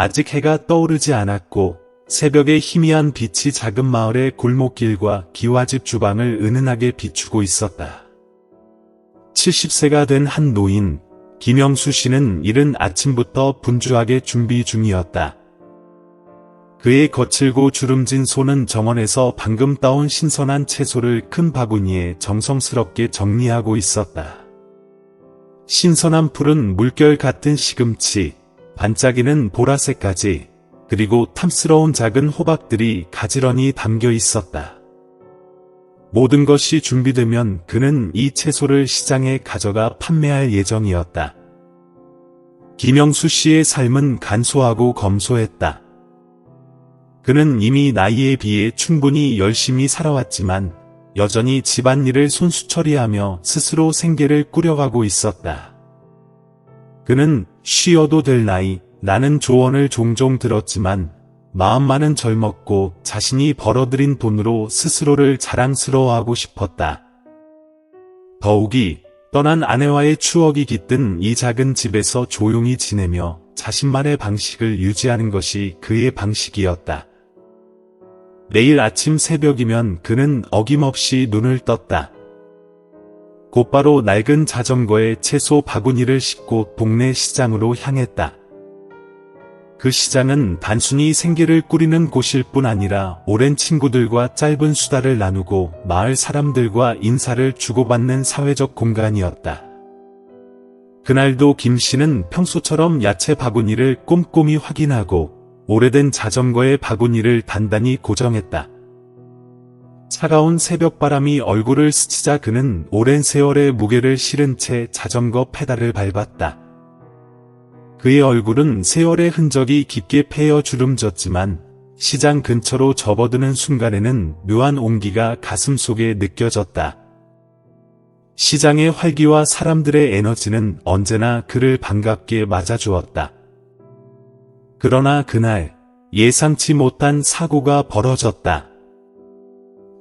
아직 해가 떠오르지 않았고 새벽의 희미한 빛이 작은 마을의 골목길과 기와집 주방을 은은하게 비추고 있었다. 70세가 된 한 노인, 김영수 씨는 이른 아침부터 분주하게 준비 중이었다. 그의 거칠고 주름진 손은 정원에서 방금 따온 신선한 채소를 큰 바구니에 정성스럽게 정리하고 있었다. 신선한 풀은 물결 같은 시금치, 반짝이는 보라색까지, 그리고 탐스러운 작은 호박들이 가지런히 담겨 있었다. 모든 것이 준비되면 그는 이 채소를 시장에 가져가 판매할 예정이었다. 김영수 씨의 삶은 간소하고 검소했다. 그는 이미 나이에 비해 충분히 열심히 살아왔지만 여전히 집안일을 손수처리하며 스스로 생계를 꾸려가고 있었다. 그는 쉬어도 될 나이라는 조언을 종종 들었지만 마음만은 젊었고 자신이 벌어들인 돈으로 스스로를 자랑스러워하고 싶었다. 더욱이 떠난 아내와의 추억이 깃든 이 작은 집에서 조용히 지내며 자신만의 방식을 유지하는 것이 그의 방식이었다. 내일 아침 새벽이면 그는 어김없이 눈을 떴다. 곧바로 낡은 자전거에 채소 바구니를 싣고 동네 시장으로 향했다. 그 시장은 단순히 생계를 꾸리는 곳일 뿐 아니라 오랜 친구들과 짧은 수다를 나누고 마을 사람들과 인사를 주고받는 사회적 공간이었다. 그날도 김 씨는 평소처럼 야채 바구니를 꼼꼼히 확인하고 오래된 자전거의 바구니를 단단히 고정했다. 차가운 새벽바람이 얼굴을 스치자 그는 오랜 세월의 무게를 실은 채 자전거 페달을 밟았다. 그의 얼굴은 세월의 흔적이 깊게 패여 주름졌지만 시장 근처로 접어드는 순간에는 묘한 온기가 가슴속에 느껴졌다. 시장의 활기와 사람들의 에너지는 언제나 그를 반갑게 맞아주었다. 그러나 그날 예상치 못한 사고가 벌어졌다.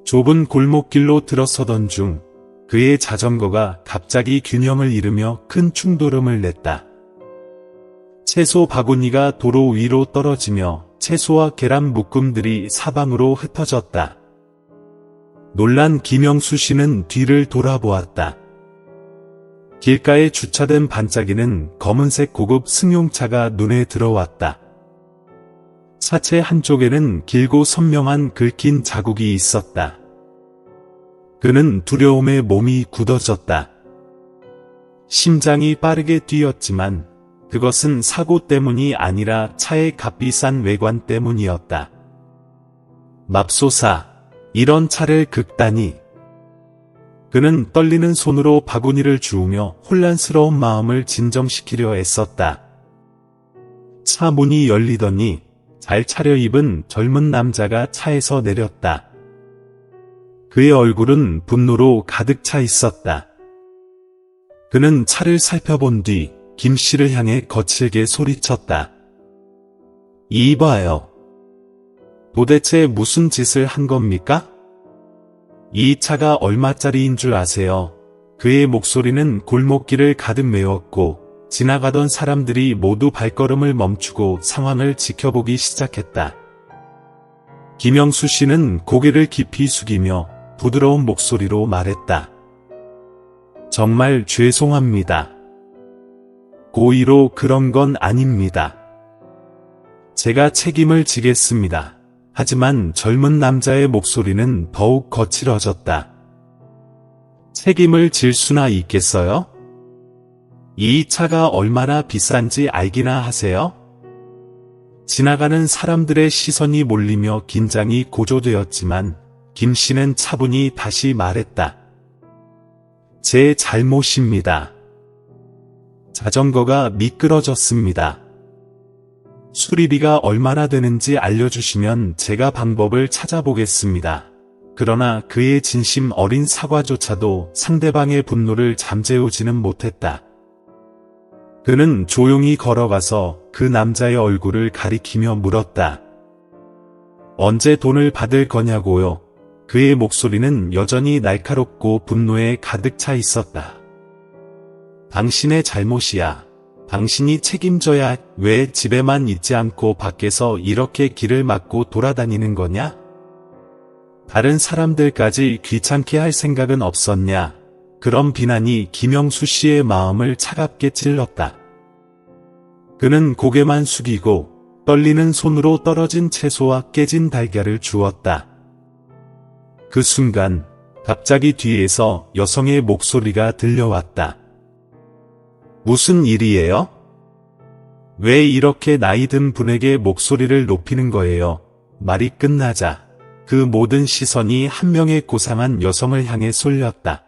좁은 골목길로 들어서던 중 그의 자전거가 갑자기 균형을 잃으며 큰 충돌음을 냈다. 채소 바구니가 도로 위로 떨어지며 채소와 계란 묶음들이 사방으로 흩어졌다. 놀란 김영수 씨는 뒤를 돌아보았다. 길가에 주차된 반짝이는 검은색 고급 승용차가 눈에 들어왔다. 차체 한쪽에는 길고 선명한 긁힌 자국이 있었다. 그는 두려움에 몸이 굳어졌다. 심장이 빠르게 뛰었지만 그것은 사고 때문이 아니라 차의 값비싼 외관 때문이었다. 맙소사, 이런 차를 긁다니. 그는 떨리는 손으로 바구니를 주우며 혼란스러운 마음을 진정시키려 애썼다. 차 문이 열리더니 잘 차려입은 젊은 남자가 차에서 내렸다. 그의 얼굴은 분노로 가득 차 있었다. 그는 차를 살펴본 뒤 김 씨를 향해 거칠게 소리쳤다. 이봐요. 도대체 무슨 짓을 한 겁니까? 이 차가 얼마짜리인 줄 아세요? 그의 목소리는 골목길을 가득 메웠고 지나가던 사람들이 모두 발걸음을 멈추고 상황을 지켜보기 시작했다. 김영수 씨는 고개를 깊이 숙이며 부드러운 목소리로 말했다. 정말 죄송합니다. 고의로 그런 건 아닙니다. 제가 책임을 지겠습니다. 하지만 젊은 남자의 목소리는 더욱 거칠어졌다. 책임을 질 수나 있겠어요? 이 차가 얼마나 비싼지 알기나 하세요? 지나가는 사람들의 시선이 몰리며 긴장이 고조되었지만 김 씨는 차분히 다시 말했다. 제 잘못입니다. 자전거가 미끄러졌습니다. 수리비가 얼마나 되는지 알려주시면 제가 방법을 찾아보겠습니다. 그러나 그의 진심 어린 사과조차도 상대방의 분노를 잠재우지는 못했다. 그는 조용히 걸어가서 그 남자의 얼굴을 가리키며 물었다. 언제 돈을 받을 거냐고요? 그의 목소리는 여전히 날카롭고 분노에 가득 차 있었다. 당신의 잘못이야. 당신이 책임져야 왜 집에만 있지 않고 밖에서 이렇게 길을 막고 돌아다니는 거냐? 다른 사람들까지 귀찮게 할 생각은 없었냐? 그런 비난이 김영수 씨의 마음을 차갑게 찔렀다. 그는 고개만 숙이고 떨리는 손으로 떨어진 채소와 깨진 달걀을 주었다. 그 순간 갑자기 뒤에서 여성의 목소리가 들려왔다. 무슨 일이에요? 왜 이렇게 나이 든 분에게 목소리를 높이는 거예요? 말이 끝나자 그 모든 시선이 한 명의 고상한 여성을 향해 쏠렸다.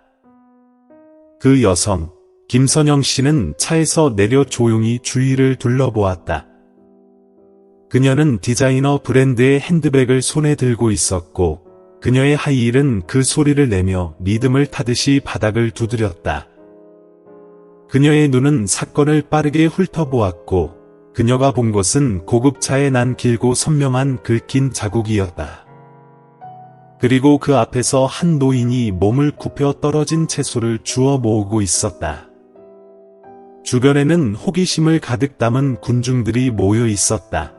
그 여성, 김선영 씨는 차에서 내려 조용히 주위를 둘러보았다. 그녀는 디자이너 브랜드의 핸드백을 손에 들고 있었고 그녀의 하이힐은 그 소리를 내며 리듬을 타듯이 바닥을 두드렸다. 그녀의 눈은 사건을 빠르게 훑어보았고 그녀가 본 것은 고급차에 난 길고 선명한 긁힌 자국이었다. 그리고 그 앞에서 한 노인이 몸을 굽혀 떨어진 채소를 주워 모으고 있었다. 주변에는 호기심을 가득 담은 군중들이 모여 있었다.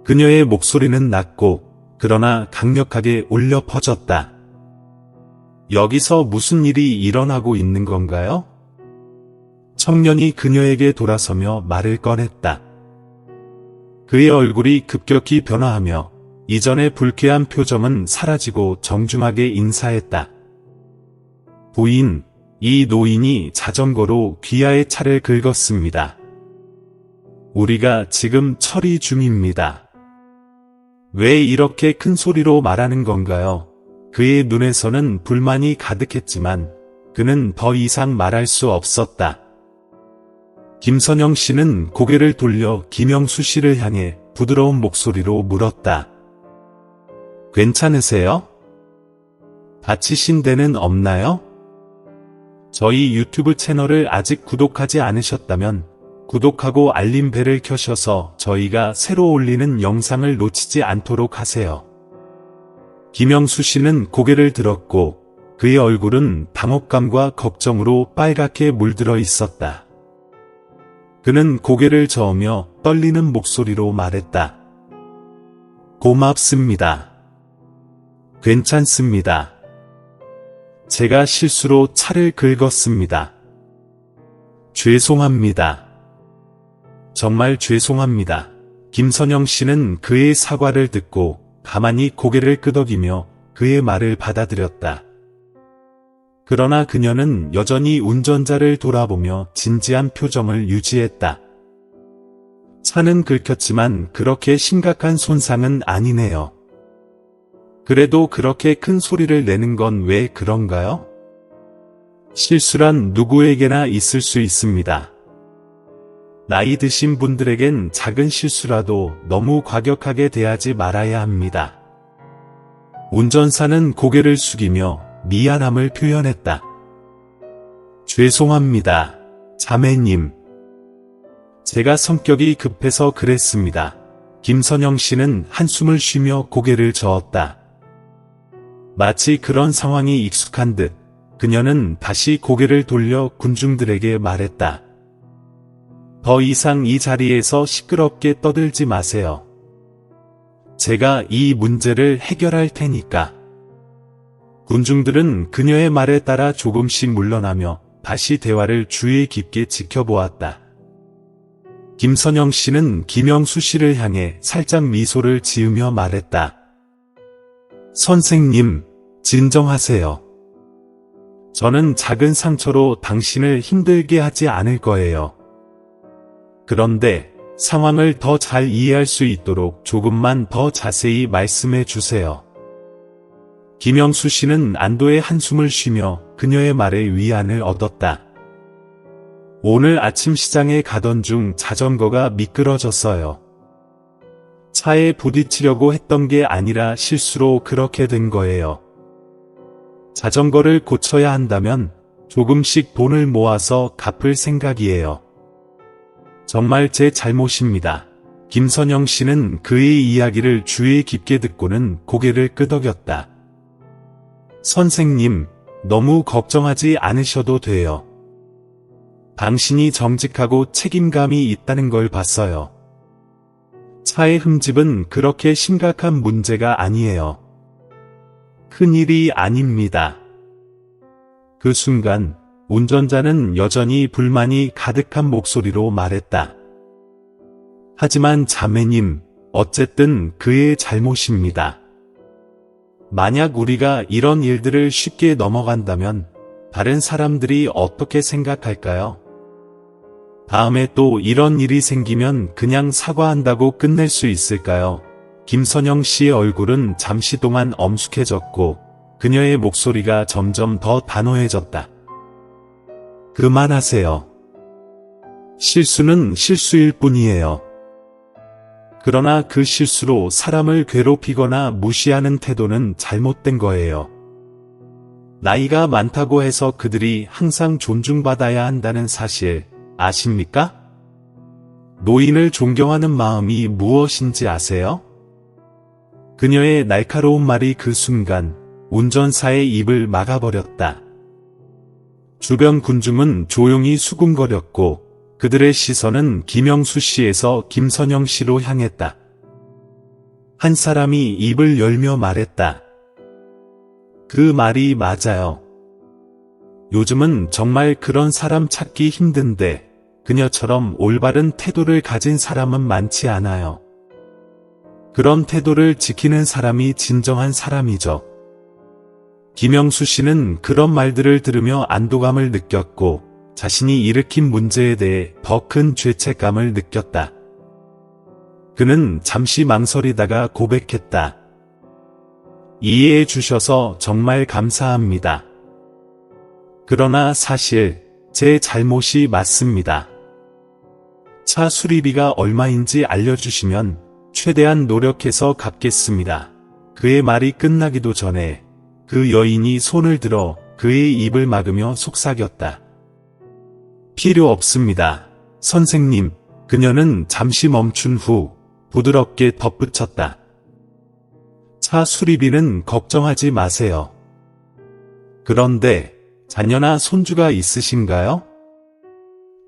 그녀의 목소리는 낮고 그러나 강력하게 울려 퍼졌다. 여기서 무슨 일이 일어나고 있는 건가요? 청년이 그녀에게 돌아서며 말을 꺼냈다. 그의 얼굴이 급격히 변화하며 이전의 불쾌한 표정은 사라지고 정중하게 인사했다. 부인, 이 노인이 자전거로 귀하의 차를 긁었습니다. 우리가 지금 처리 중입니다. 왜 이렇게 큰 소리로 말하는 건가요? 그의 눈에서는 불만이 가득했지만 그는 더 이상 말할 수 없었다. 김선영 씨는 고개를 돌려 김영수 씨를 향해 부드러운 목소리로 물었다. 괜찮으세요? 다치신 데는 없나요? 저희 유튜브 채널을 아직 구독하지 않으셨다면 구독하고 알림벨을 켜셔서 저희가 새로 올리는 영상을 놓치지 않도록 하세요. 김영수 씨는 고개를 들었고 그의 얼굴은 당혹감과 걱정으로 빨갛게 물들어 있었다. 그는 고개를 저으며 떨리는 목소리로 말했다. 고맙습니다. 괜찮습니다. 제가 실수로 차를 긁었습니다. 죄송합니다. 정말 죄송합니다. 김선영 씨는 그의 사과를 듣고 가만히 고개를 끄덕이며 그의 말을 받아들였다. 그러나 그녀는 여전히 운전자를 돌아보며 진지한 표정을 유지했다. 차는 긁혔지만 그렇게 심각한 손상은 아니네요. 그래도 그렇게 큰 소리를 내는 건 왜 그런가요? 실수란 누구에게나 있을 수 있습니다. 나이 드신 분들에겐 작은 실수라도 너무 과격하게 대하지 말아야 합니다. 운전사는 고개를 숙이며 미안함을 표현했다. 죄송합니다, 자매님. 제가 성격이 급해서 그랬습니다. 김선영 씨는 한숨을 쉬며 고개를 저었다. 마치 그런 상황이 익숙한 듯 그녀는 다시 고개를 돌려 군중들에게 말했다. 더 이상 이 자리에서 시끄럽게 떠들지 마세요. 제가 이 문제를 해결할 테니까. 군중들은 그녀의 말에 따라 조금씩 물러나며 다시 대화를 주의 깊게 지켜보았다. 김선영 씨는 김영수 씨를 향해 살짝 미소를 지으며 말했다. 선생님, 진정하세요. 저는 작은 상처로 당신을 힘들게 하지 않을 거예요. 그런데 상황을 더 잘 이해할 수 있도록 조금만 더 자세히 말씀해 주세요. 김영수 씨는 안도의 한숨을 쉬며 그녀의 말에 위안을 얻었다. 오늘 아침 시장에 가던 중 자전거가 미끄러졌어요. 차에 부딪히려고 했던 게 아니라 실수로 그렇게 된 거예요. 자전거를 고쳐야 한다면 조금씩 돈을 모아서 갚을 생각이에요. 정말 제 잘못입니다. 김선영 씨는 그의 이야기를 주의 깊게 듣고는 고개를 끄덕였다. 선생님, 너무 걱정하지 않으셔도 돼요. 당신이 정직하고 책임감이 있다는 걸 봤어요. 차의 흠집은 그렇게 심각한 문제가 아니에요. 큰일이 아닙니다. 그 순간 운전자는 여전히 불만이 가득한 목소리로 말했다. 하지만 자매님, 어쨌든 그의 잘못입니다. 만약 우리가 이런 일들을 쉽게 넘어간다면 다른 사람들이 어떻게 생각할까요? 다음에 또 이런 일이 생기면 그냥 사과한다고 끝낼 수 있을까요? 김선영 씨의 얼굴은 잠시 동안 엄숙해졌고 그녀의 목소리가 점점 더 단호해졌다. 그만하세요. 실수는 실수일 뿐이에요. 그러나 그 실수로 사람을 괴롭히거나 무시하는 태도는 잘못된 거예요. 나이가 많다고 해서 그들이 항상 존중받아야 한다는 사실 아십니까? 노인을 존경하는 마음이 무엇인지 아세요? 그녀의 날카로운 말이 그 순간 운전사의 입을 막아버렸다. 주변 군중은 조용히 수군거렸고 그들의 시선은 김영수 씨에서 김선영 씨로 향했다. 한 사람이 입을 열며 말했다. 그 말이 맞아요. 요즘은 정말 그런 사람 찾기 힘든데 그녀처럼 올바른 태도를 가진 사람은 많지 않아요. 그런 태도를 지키는 사람이 진정한 사람이죠. 김영수 씨는 그런 말들을 들으며 안도감을 느꼈고 자신이 일으킨 문제에 대해 더 큰 죄책감을 느꼈다. 그는 잠시 망설이다가 고백했다. 이해해 주셔서 정말 감사합니다. 그러나 사실 제 잘못이 맞습니다. 차 수리비가 얼마인지 알려주시면 최대한 노력해서 갚겠습니다. 그의 말이 끝나기도 전에 그 여인이 손을 들어 그의 입을 막으며 속삭였다. 필요 없습니다. 선생님, 그녀는 잠시 멈춘 후 부드럽게 덧붙였다. 차 수리비는 걱정하지 마세요. 그런데 자녀나 손주가 있으신가요?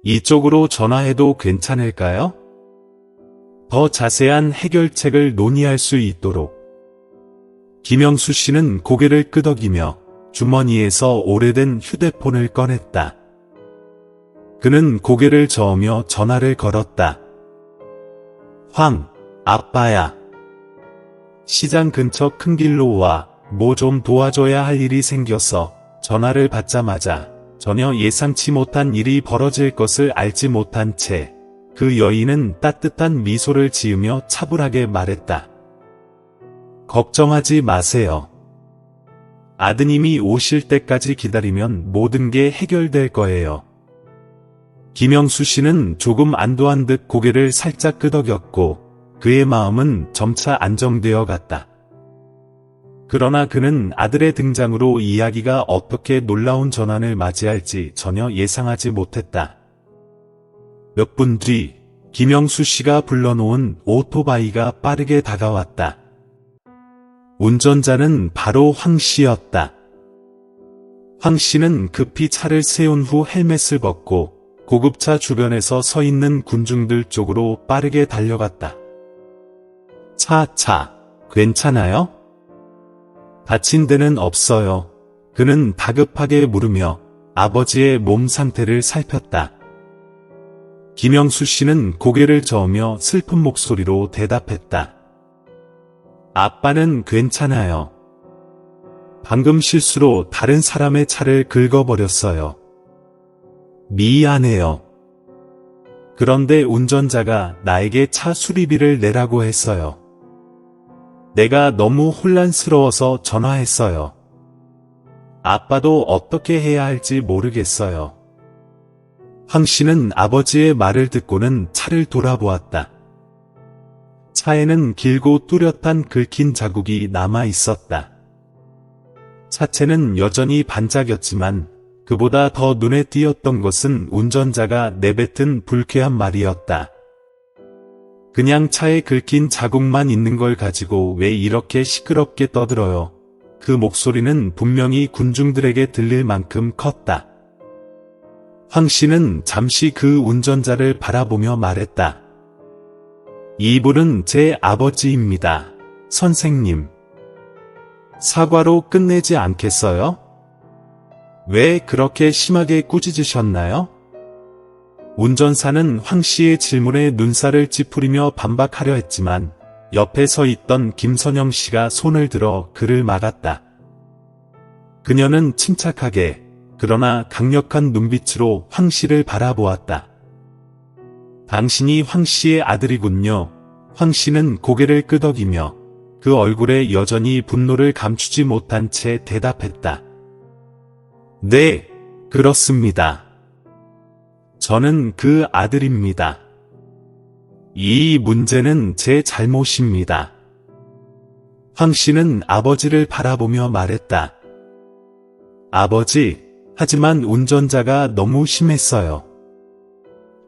이쪽으로 전화해도 괜찮을까요? 더 자세한 해결책을 논의할 수 있도록. 김영수 씨는 고개를 끄덕이며 주머니에서 오래된 휴대폰을 꺼냈다. 그는 고개를 저으며 전화를 걸었다. 황, 아빠야. 시장 근처 큰 길로 와. 뭐 좀 도와줘야 할 일이 생겼어. 전화를 받자마자 전혀 예상치 못한 일이 벌어질 것을 알지 못한 채 그 여인은 따뜻한 미소를 지으며 차분하게 말했다. 걱정하지 마세요. 아드님이 오실 때까지 기다리면 모든 게 해결될 거예요. 김영수 씨는 조금 안도한 듯 고개를 살짝 끄덕였고 그의 마음은 점차 안정되어 갔다. 그러나 그는 아들의 등장으로 이야기가 어떻게 놀라운 전환을 맞이할지 전혀 예상하지 못했다. 몇 분 뒤 김영수 씨가 불러놓은 오토바이가 빠르게 다가왔다. 운전자는 바로 황 씨였다. 황 씨는 급히 차를 세운 후 헬멧을 벗고 고급차 주변에서 서 있는 군중들 쪽으로 빠르게 달려갔다. 차, 괜찮아요? 다친 데는 없어요. 그는 다급하게 물으며 아버지의 몸 상태를 살폈다. 김영수 씨는 고개를 저으며 슬픈 목소리로 대답했다. 아빠는 괜찮아요. 방금 실수로 다른 사람의 차를 긁어버렸어요. 미안해요. 그런데 운전자가 나에게 차 수리비를 내라고 했어요. 내가 너무 혼란스러워서 전화했어요. 아빠도 어떻게 해야 할지 모르겠어요. 황 씨는 아버지의 말을 듣고는 차를 돌아보았다. 차에는 길고 뚜렷한 긁힌 자국이 남아 있었다. 차체는 여전히 반짝였지만 그보다 더 눈에 띄었던 것은 운전자가 내뱉은 불쾌한 말이었다. 그냥 차에 긁힌 자국만 있는 걸 가지고 왜 이렇게 시끄럽게 떠들어요? 그 목소리는 분명히 군중들에게 들릴 만큼 컸다. 황 씨는 잠시 그 운전자를 바라보며 말했다. 이분은 제 아버지입니다. 선생님. 사과로 끝내지 않겠어요? 왜 그렇게 심하게 꾸짖으셨나요? 운전사는 황 씨의 질문에 눈살을 찌푸리며 반박하려 했지만 옆에 서 있던 김선영 씨가 손을 들어 그를 막았다. 그녀는 침착하게 그러나 강력한 눈빛으로 황 씨를 바라보았다. 당신이 황 씨의 아들이군요. 황 씨는 고개를 끄덕이며 그 얼굴에 여전히 분노를 감추지 못한 채 대답했다. 네, 그렇습니다. 저는 그 아들입니다. 이 문제는 제 잘못입니다. 황 씨는 아버지를 바라보며 말했다. 아버지, 하지만 운전자가 너무 심했어요.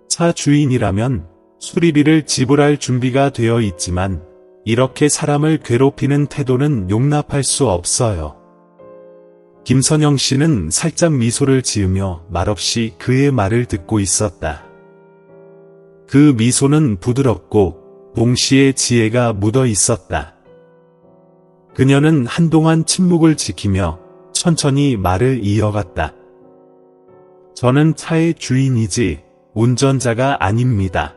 차 주인이라면 수리비를 지불할 준비가 되어 있지만 이렇게 사람을 괴롭히는 태도는 용납할 수 없어요. 김선영 씨는 살짝 미소를 지으며 말없이 그의 말을 듣고 있었다. 그 미소는 부드럽고 동시에 지혜가 묻어 있었다. 그녀는 한동안 침묵을 지키며 천천히 말을 이어갔다. 저는 차의 주인이지 운전자가 아닙니다.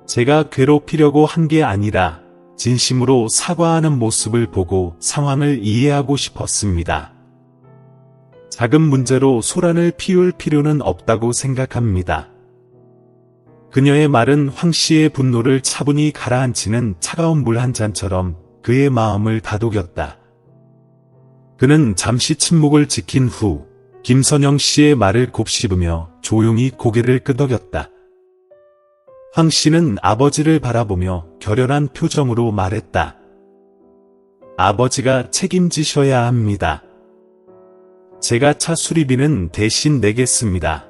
제가 괴롭히려고 한 게 아니라 진심으로 사과하는 모습을 보고 상황을 이해하고 싶었습니다. 작은 문제로 소란을 피울 필요는 없다고 생각합니다. 그녀의 말은 황 씨의 분노를 차분히 가라앉히는 차가운 물 한 잔처럼 그의 마음을 다독였다. 그는 잠시 침묵을 지킨 후 김선영 씨의 말을 곱씹으며 조용히 고개를 끄덕였다. 황 씨는 아버지를 바라보며 결연한 표정으로 말했다. 아버지가 책임지셔야 합니다. 제가 차 수리비는 대신 내겠습니다.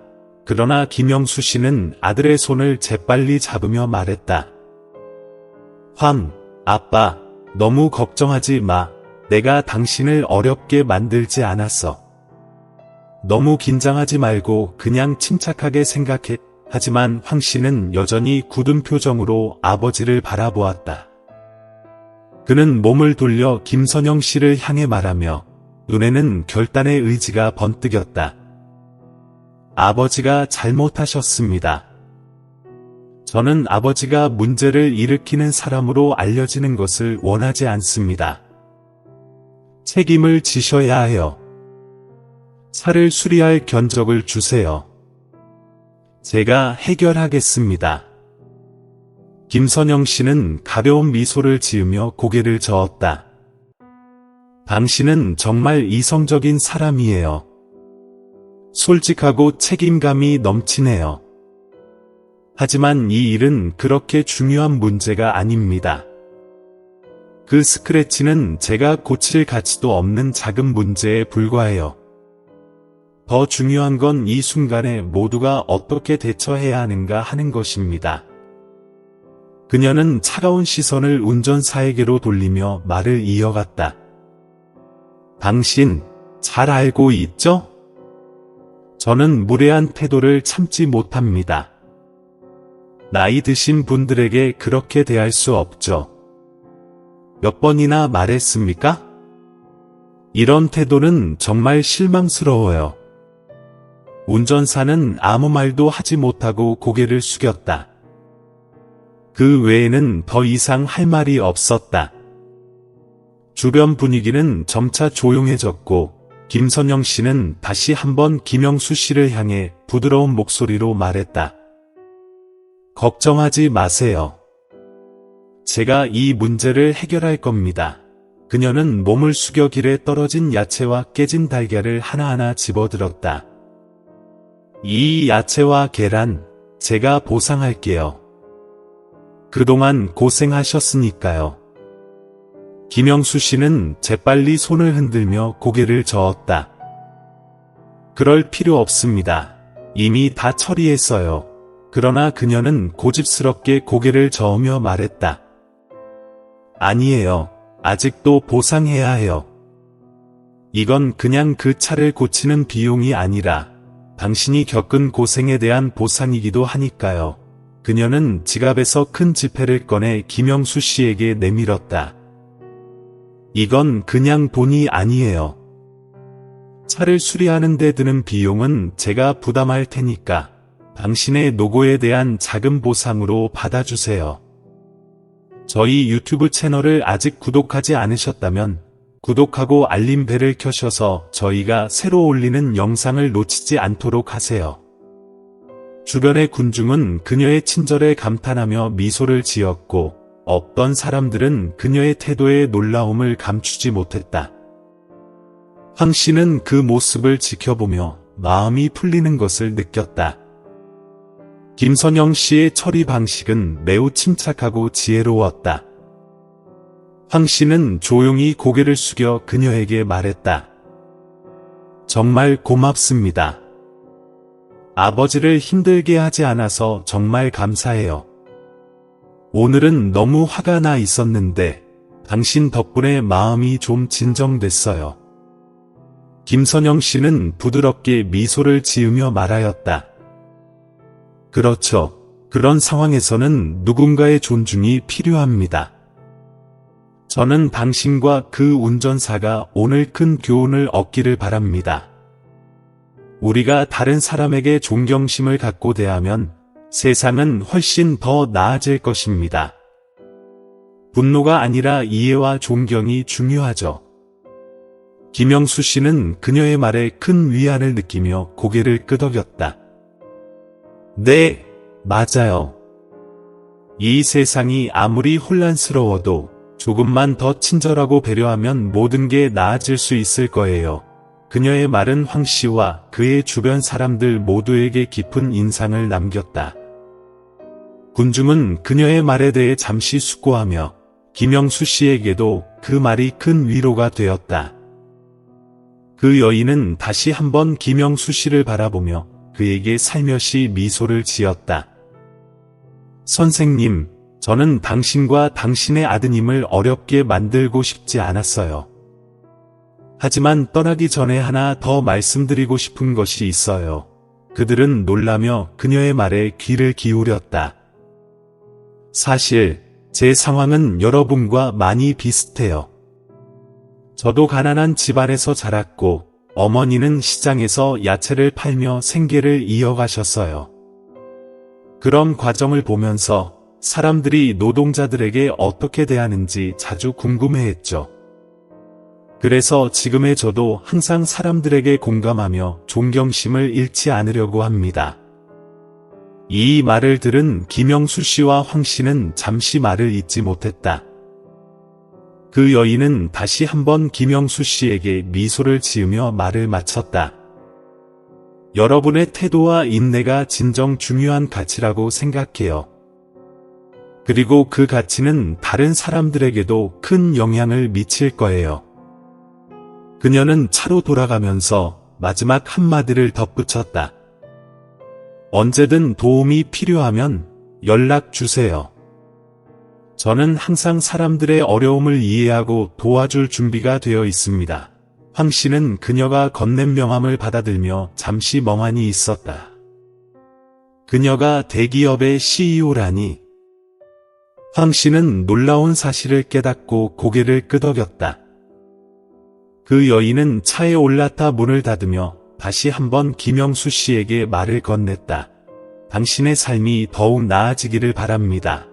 그러나 김영수 씨는 아들의 손을 재빨리 잡으며 말했다. 황, 아빠, 너무 걱정하지 마. 내가 당신을 어렵게 만들지 않았어. 너무 긴장하지 말고 그냥 침착하게 생각해. 하지만 황 씨는 여전히 굳은 표정으로 아버지를 바라보았다. 그는 몸을 돌려 김선영 씨를 향해 말하며 눈에는 결단의 의지가 번뜩였다. 아버지가 잘못하셨습니다. 저는 아버지가 문제를 일으키는 사람으로 알려지는 것을 원하지 않습니다. 책임을 지셔야 해요. 차를 수리할 견적을 주세요. 제가 해결하겠습니다. 김선영 씨는 가벼운 미소를 지으며 고개를 저었다. 당신은 정말 이성적인 사람이에요. 솔직하고 책임감이 넘치네요. 하지만 이 일은 그렇게 중요한 문제가 아닙니다. 그 스크래치는 제가 고칠 가치도 없는 작은 문제에 불과해요. 더 중요한 건 이 순간에 모두가 어떻게 대처해야 하는가 하는 것입니다. 그녀는 차가운 시선을 운전사에게로 돌리며 말을 이어갔다. 당신, 잘 알고 있죠? 저는 무례한 태도를 참지 못합니다. 나이 드신 분들에게 그렇게 대할 수 없죠. 몇 번이나 말했습니까? 이런 태도는 정말 실망스러워요. 운전사는 아무 말도 하지 못하고 고개를 숙였다. 그 외에는 더 이상 할 말이 없었다. 주변 분위기는 점차 조용해졌고 김선영 씨는 다시 한번 김영수 씨를 향해 부드러운 목소리로 말했다. 걱정하지 마세요. 제가 이 문제를 해결할 겁니다. 그녀는 몸을 숙여 길에 떨어진 야채와 깨진 달걀을 하나하나 집어들었다. 이 야채와 계란, 제가 보상할게요. 그동안 고생하셨으니까요. 김영수 씨는 재빨리 손을 흔들며 고개를 저었다. 그럴 필요 없습니다. 이미 다 처리했어요. 그러나 그녀는 고집스럽게 고개를 저으며 말했다. 아니에요. 아직도 보상해야 해요. 이건 그냥 그 차를 고치는 비용이 아니라 당신이 겪은 고생에 대한 보상이기도 하니까요. 그녀는 지갑에서 큰 지폐를 꺼내 김영수 씨에게 내밀었다. 이건 그냥 돈이 아니에요. 차를 수리하는 데 드는 비용은 제가 부담할 테니까 당신의 노고에 대한 작은 보상으로 받아주세요. 저희 유튜브 채널을 아직 구독하지 않으셨다면 구독하고 알림벨을 켜셔서 저희가 새로 올리는 영상을 놓치지 않도록 하세요. 주변의 군중은 그녀의 친절에 감탄하며 미소를 지었고 어떤 사람들은 그녀의 태도에 놀라움을 감추지 못했다. 황 씨는 그 모습을 지켜보며 마음이 풀리는 것을 느꼈다. 김선영 씨의 처리 방식은 매우 침착하고 지혜로웠다. 황 씨는 조용히 고개를 숙여 그녀에게 말했다. 정말 고맙습니다. 아버지를 힘들게 하지 않아서 정말 감사해요. 오늘은 너무 화가 나 있었는데 당신 덕분에 마음이 좀 진정됐어요. 김선영 씨는 부드럽게 미소를 지으며 말하였다. 그렇죠. 그런 상황에서는 누군가의 존중이 필요합니다. 저는 당신과 그 운전사가 오늘 큰 교훈을 얻기를 바랍니다. 우리가 다른 사람에게 존경심을 갖고 대하면 세상은 훨씬 더 나아질 것입니다. 분노가 아니라 이해와 존경이 중요하죠. 김영수 씨는 그녀의 말에 큰 위안을 느끼며 고개를 끄덕였다. 네, 맞아요. 이 세상이 아무리 혼란스러워도 조금만 더 친절하고 배려하면 모든 게 나아질 수 있을 거예요. 그녀의 말은 황 씨와 그의 주변 사람들 모두에게 깊은 인상을 남겼다. 군중은 그녀의 말에 대해 잠시 숙고하며 김영수 씨에게도 그 말이 큰 위로가 되었다. 그 여인은 다시 한번 김영수 씨를 바라보며 그에게 살며시 미소를 지었다. 선생님, 저는 당신과 당신의 아드님을 어렵게 만들고 싶지 않았어요. 하지만 떠나기 전에 하나 더 말씀드리고 싶은 것이 있어요. 그들은 놀라며 그녀의 말에 귀를 기울였다. 사실 제 상황은 여러분과 많이 비슷해요. 저도 가난한 집안에서 자랐고 어머니는 시장에서 야채를 팔며 생계를 이어가셨어요. 그런 과정을 보면서 사람들이 노동자들에게 어떻게 대하는지 자주 궁금해했죠. 그래서 지금의 저도 항상 사람들에게 공감하며 존경심을 잃지 않으려고 합니다. 이 말을 들은 김영수 씨와 황 씨는 잠시 말을 잇지 못했다. 그 여인은 다시 한번 김영수 씨에게 미소를 지으며 말을 마쳤다. 여러분의 태도와 인내가 진정 중요한 가치라고 생각해요. 그리고 그 가치는 다른 사람들에게도 큰 영향을 미칠 거예요. 그녀는 차로 돌아가면서 마지막 한마디를 덧붙였다. 언제든 도움이 필요하면 연락 주세요. 저는 항상 사람들의 어려움을 이해하고 도와줄 준비가 되어 있습니다. 황 씨는 그녀가 건넨 명함을 받아들며 잠시 멍하니 있었다. 그녀가 대기업의 CEO라니. 황 씨는 놀라운 사실을 깨닫고 고개를 끄덕였다. 그 여인은 차에 올라타 문을 닫으며 다시 한번 김영수 씨에게 말을 건넸다. 당신의 삶이 더욱 나아지기를 바랍니다.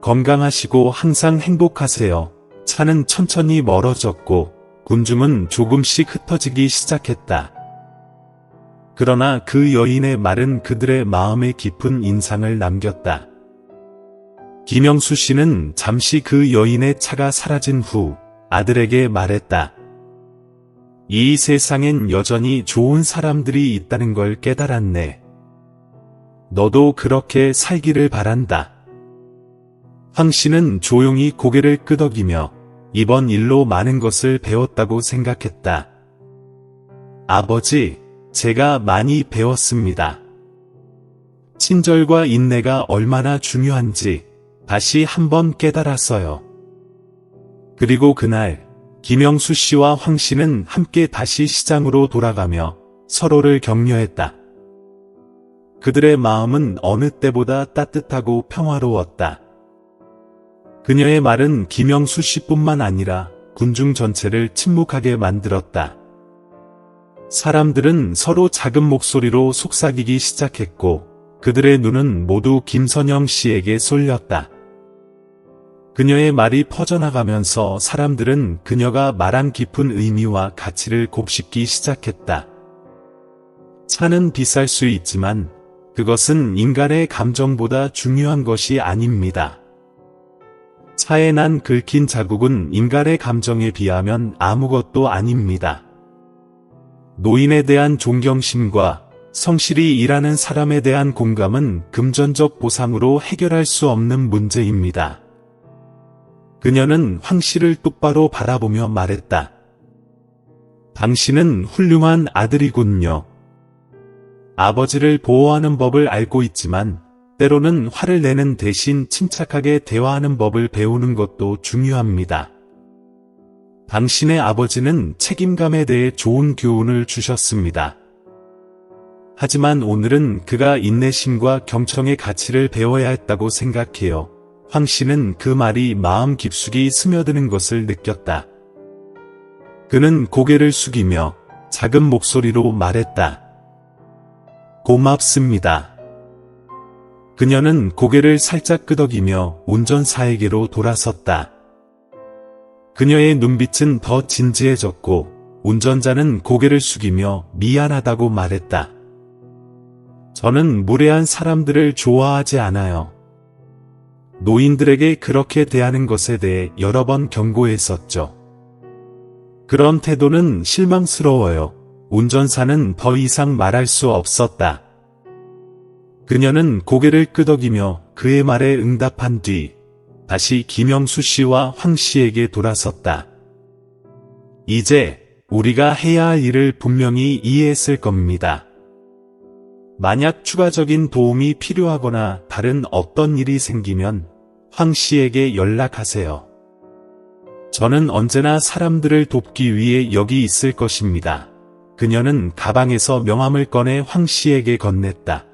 건강하시고 항상 행복하세요. 차는 천천히 멀어졌고 군중은 조금씩 흩어지기 시작했다. 그러나 그 여인의 말은 그들의 마음에 깊은 인상을 남겼다. 김영수 씨는 잠시 그 여인의 차가 사라진 후 아들에게 말했다. 이 세상엔 여전히 좋은 사람들이 있다는 걸 깨달았네. 너도 그렇게 살기를 바란다. 황 씨는 조용히 고개를 끄덕이며 이번 일로 많은 것을 배웠다고 생각했다. 아버지, 제가 많이 배웠습니다. 친절과 인내가 얼마나 중요한지 다시 한번 깨달았어요. 그리고 그날 김영수 씨와 황 씨는 함께 다시 시장으로 돌아가며 서로를 격려했다. 그들의 마음은 어느 때보다 따뜻하고 평화로웠다. 그녀의 말은 김영수 씨뿐만 아니라 군중 전체를 침묵하게 만들었다. 사람들은 서로 작은 목소리로 속삭이기 시작했고 그들의 눈은 모두 김선영 씨에게 쏠렸다. 그녀의 말이 퍼져나가면서 사람들은 그녀가 말한 깊은 의미와 가치를 곱씹기 시작했다. 차는 비쌀 수 있지만 그것은 인간의 감정보다 중요한 것이 아닙니다. 차에 난 긁힌 자국은 인간의 감정에 비하면 아무것도 아닙니다. 노인에 대한 존경심과 성실히 일하는 사람에 대한 공감은 금전적 보상으로 해결할 수 없는 문제입니다. 그녀는 황 씨를 똑바로 바라보며 말했다. 당신은 훌륭한 아들이군요. 아버지를 보호하는 법을 알고 있지만 때로는 화를 내는 대신 침착하게 대화하는 법을 배우는 것도 중요합니다. 당신의 아버지는 책임감에 대해 좋은 교훈을 주셨습니다. 하지만 오늘은 그가 인내심과 경청의 가치를 배워야 했다고 생각해요. 황 씨는 그 말이 마음 깊숙이 스며드는 것을 느꼈다. 그는 고개를 숙이며 작은 목소리로 말했다. 고맙습니다. 그녀는 고개를 살짝 끄덕이며 운전사에게로 돌아섰다. 그녀의 눈빛은 더 진지해졌고 운전자는 고개를 숙이며 미안하다고 말했다. 저는 무례한 사람들을 좋아하지 않아요. 노인들에게 그렇게 대하는 것에 대해 여러 번 경고했었죠. 그런 태도는 실망스러워요. 운전사는 더 이상 말할 수 없었다. 그녀는 고개를 끄덕이며 그의 말에 응답한 뒤 다시 김영수 씨와 황 씨에게 돌아섰다. 이제 우리가 해야 할 일을 분명히 이해했을 겁니다. 만약 추가적인 도움이 필요하거나 다른 어떤 일이 생기면 황 씨에게 연락하세요. 저는 언제나 사람들을 돕기 위해 여기 있을 것입니다. 그녀는 가방에서 명함을 꺼내 황 씨에게 건넸다.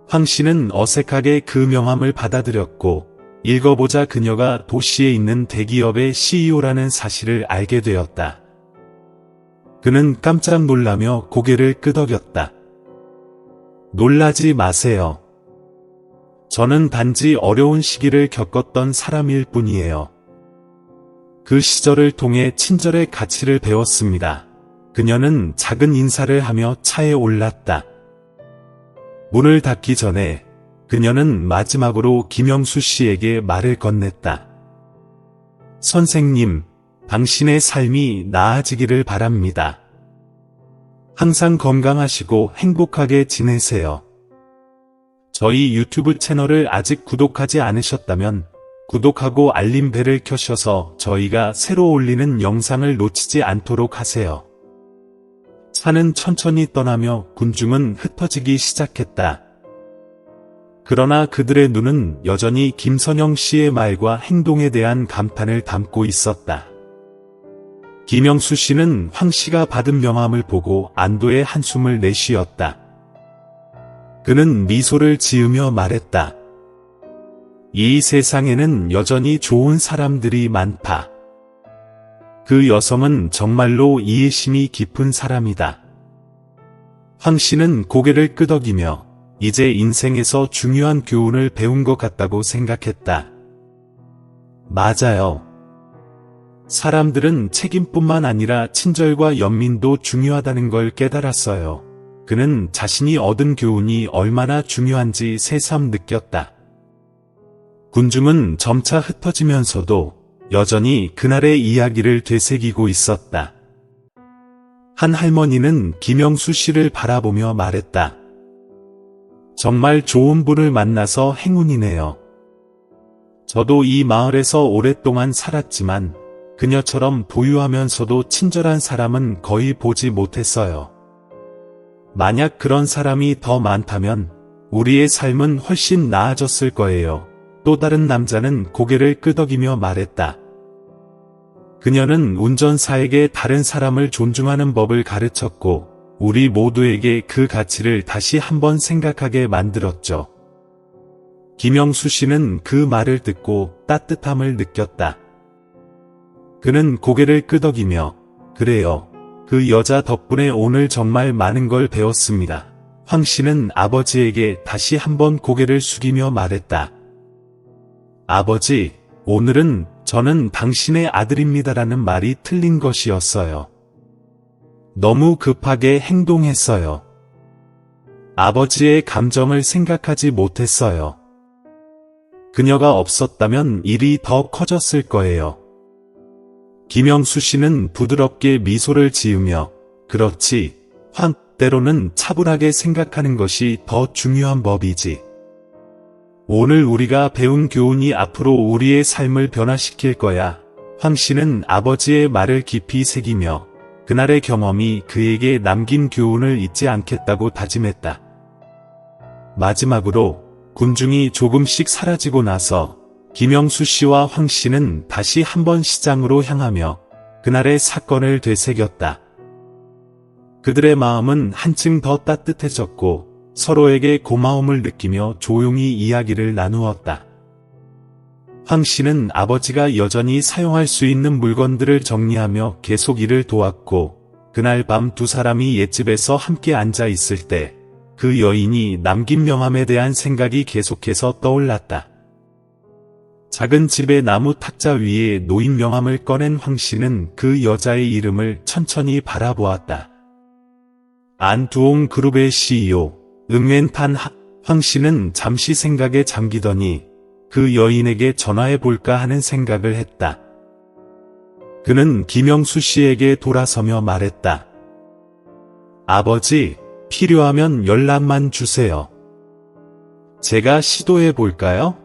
황 씨는 어색하게 그 명함을 받아들였고 읽어보자 그녀가 도시에 있는 대기업의 CEO라는 사실을 알게 되었다. 그는 깜짝 놀라며 고개를 끄덕였다. 놀라지 마세요. 저는 단지 어려운 시기를 겪었던 사람일 뿐이에요. 그 시절을 통해 친절의 가치를 배웠습니다. 그녀는 작은 인사를 하며 차에 올랐다. 문을 닫기 전에 그녀는 마지막으로 김영수 씨에게 말을 건넸다. 선생님, 당신의 삶이 나아지기를 바랍니다. 항상 건강하시고 행복하게 지내세요. 저희 유튜브 채널을 아직 구독하지 않으셨다면 구독하고 알림벨을 켜셔서 저희가 새로 올리는 영상을 놓치지 않도록 하세요. 차는 천천히 떠나며 군중은 흩어지기 시작했다. 그러나 그들의 눈은 여전히 김선영 씨의 말과 행동에 대한 감탄을 담고 있었다. 김영수 씨는 황 씨가 받은 명함을 보고 안도의 한숨을 내쉬었다. 그는 미소를 지으며 말했다. 이 세상에는 여전히 좋은 사람들이 많다. 그 여성은 정말로 이해심이 깊은 사람이다. 황 씨는 고개를 끄덕이며 이제 인생에서 중요한 교훈을 배운 것 같다고 생각했다. 맞아요. 사람들은 책임뿐만 아니라 친절과 연민도 중요하다는 걸 깨달았어요. 그는 자신이 얻은 교훈이 얼마나 중요한지 새삼 느꼈다. 군중은 점차 흩어지면서도 여전히 그날의 이야기를 되새기고 있었다. 한 할머니는 김영수 씨를 바라보며 말했다. 정말 좋은 분을 만나서 행운이네요. 저도 이 마을에서 오랫동안 살았지만 그녀처럼 부유하면서도 친절한 사람은 거의 보지 못했어요. 만약 그런 사람이 더 많다면 우리의 삶은 훨씬 나아졌을 거예요. 또 다른 남자는 고개를 끄덕이며 말했다. 그녀는 운전사에게 다른 사람을 존중하는 법을 가르쳤고 우리 모두에게 그 가치를 다시 한번 생각하게 만들었죠. 김영수 씨는 그 말을 듣고 따뜻함을 느꼈다. 그는 고개를 끄덕이며, 그래요. 그 여자 덕분에 오늘 정말 많은 걸 배웠습니다. 황 씨는 아버지에게 다시 한번 고개를 숙이며 말했다. 아버지, 오늘은 저는 당신의 아들입니다라는 말이 틀린 것이었어요. 너무 급하게 행동했어요. 아버지의 감정을 생각하지 못했어요. 그녀가 없었다면 일이 더 커졌을 거예요. 김영수 씨는 부드럽게 미소를 지으며, 그렇지, 황, 때로는 차분하게 생각하는 것이 더 중요한 법이지. 오늘 우리가 배운 교훈이 앞으로 우리의 삶을 변화시킬 거야. 황 씨는 아버지의 말을 깊이 새기며, 그날의 경험이 그에게 남긴 교훈을 잊지 않겠다고 다짐했다. 마지막으로 군중이 조금씩 사라지고 나서 김영수 씨와 황 씨는 다시 한번 시장으로 향하며 그날의 사건을 되새겼다. 그들의 마음은 한층 더 따뜻해졌고 서로에게 고마움을 느끼며 조용히 이야기를 나누었다. 황 씨는 아버지가 여전히 사용할 수 있는 물건들을 정리하며 계속 일을 도왔고, 그날 밤 두 사람이 옛집에서 함께 앉아 있을 때 그 여인이 남긴 명함에 대한 생각이 계속해서 떠올랐다. 작은 집의 나무 탁자 위에 놓인 명함을 꺼낸 황 씨는 그 여자의 이름을 천천히 바라보았다. 안두홍 그룹의 CEO, 응웬탄 황 씨는 잠시 생각에 잠기더니 그 여인에게 전화해볼까 하는 생각을 했다. 그는 김영수 씨에게 돌아서며 말했다. 아버지, 필요하면 연락만 주세요. 제가 시도해볼까요?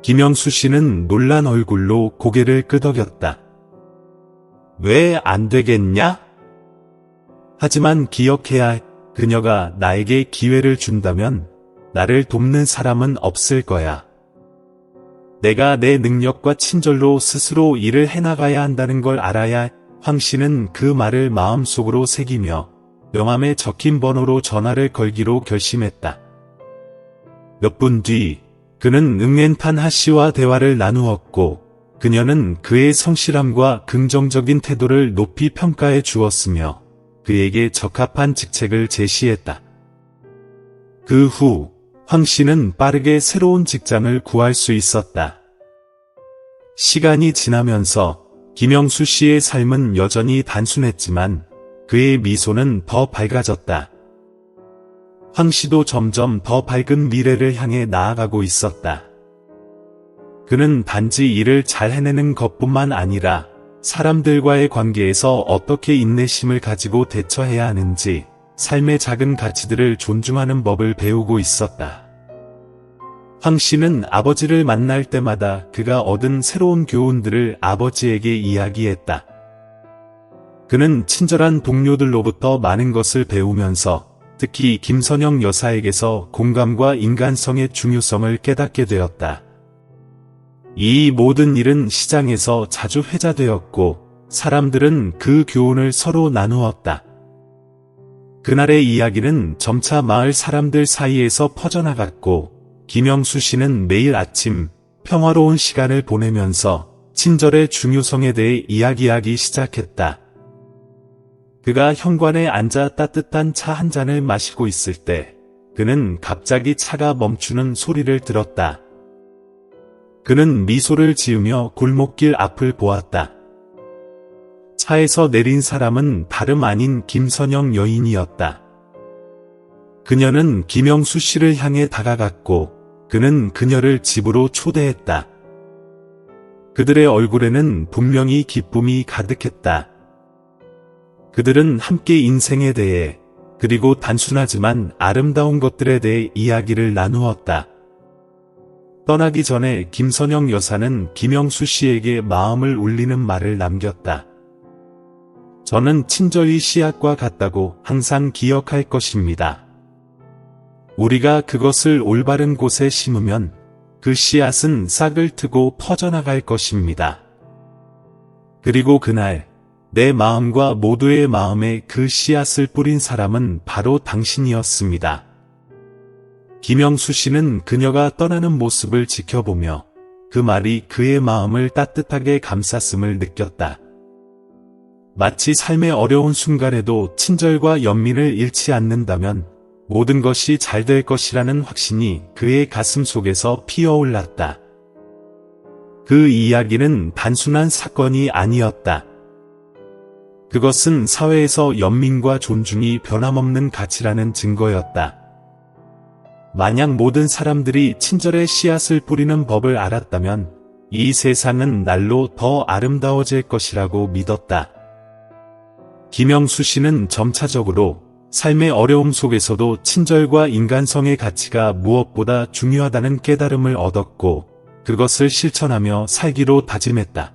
김영수 씨는 놀란 얼굴로 고개를 끄덕였다. 왜 안 되겠냐? 하지만 기억해야 해. 그녀가 나에게 기회를 준다면 나를 돕는 사람은 없을 거야. 내가 내 능력과 친절로 스스로 일을 해나가야 한다는 걸 알아야. 황 씨는 그 말을 마음속으로 새기며 명함에 적힌 번호로 전화를 걸기로 결심했다. 몇 분 뒤 그는 응엔탄 하 씨와 대화를 나누었고, 그녀는 그의 성실함과 긍정적인 태도를 높이 평가해 주었으며 그에게 적합한 직책을 제시했다. 그 후 황 씨는 빠르게 새로운 직장을 구할 수 있었다. 시간이 지나면서 김영수 씨의 삶은 여전히 단순했지만 그의 미소는 더 밝아졌다. 황 씨도 점점 더 밝은 미래를 향해 나아가고 있었다. 그는 단지 일을 잘 해내는 것뿐만 아니라 사람들과의 관계에서 어떻게 인내심을 가지고 대처해야 하는지, 삶의 작은 가치들을 존중하는 법을 배우고 있었다. 황 씨는 아버지를 만날 때마다 그가 얻은 새로운 교훈들을 아버지에게 이야기했다. 그는 친절한 동료들로부터 많은 것을 배우면서 특히 김선영 여사에게서 공감과 인간성의 중요성을 깨닫게 되었다. 이 모든 일은 시장에서 자주 회자되었고 사람들은 그 교훈을 서로 나누었다. 그날의 이야기는 점차 마을 사람들 사이에서 퍼져나갔고 김영수 씨는 매일 아침 평화로운 시간을 보내면서 친절의 중요성에 대해 이야기하기 시작했다. 그가 현관에 앉아 따뜻한 차 한 잔을 마시고 있을 때 그는 갑자기 차가 멈추는 소리를 들었다. 그는 미소를 지으며 골목길 앞을 보았다. 차에서 내린 사람은 다름 아닌 김선영 여인이었다. 그녀는 김영수 씨를 향해 다가갔고 그는 그녀를 집으로 초대했다. 그들의 얼굴에는 분명히 기쁨이 가득했다. 그들은 함께 인생에 대해, 그리고 단순하지만 아름다운 것들에 대해 이야기를 나누었다. 떠나기 전에 김선영 여사는 김영수 씨에게 마음을 울리는 말을 남겼다. 저는 친절히 씨앗과 같다고 항상 기억할 것입니다. 우리가 그것을 올바른 곳에 심으면 그 씨앗은 싹을 트고 퍼져나갈 것입니다. 그리고 그날 내 마음과 모두의 마음에 그 씨앗을 뿌린 사람은 바로 당신이었습니다. 김영수 씨는 그녀가 떠나는 모습을 지켜보며 그 말이 그의 마음을 따뜻하게 감쌌음을 느꼈다. 마치 삶의 어려운 순간에도 친절과 연민을 잃지 않는다면 모든 것이 잘 될 것이라는 확신이 그의 가슴 속에서 피어올랐다. 그 이야기는 단순한 사건이 아니었다. 그것은 사회에서 연민과 존중이 변함없는 가치라는 증거였다. 만약 모든 사람들이 친절의 씨앗을 뿌리는 법을 알았다면 이 세상은 날로 더 아름다워질 것이라고 믿었다. 김영수 씨는 점차적으로 삶의 어려움 속에서도 친절과 인간성의 가치가 무엇보다 중요하다는 깨달음을 얻었고 그것을 실천하며 살기로 다짐했다.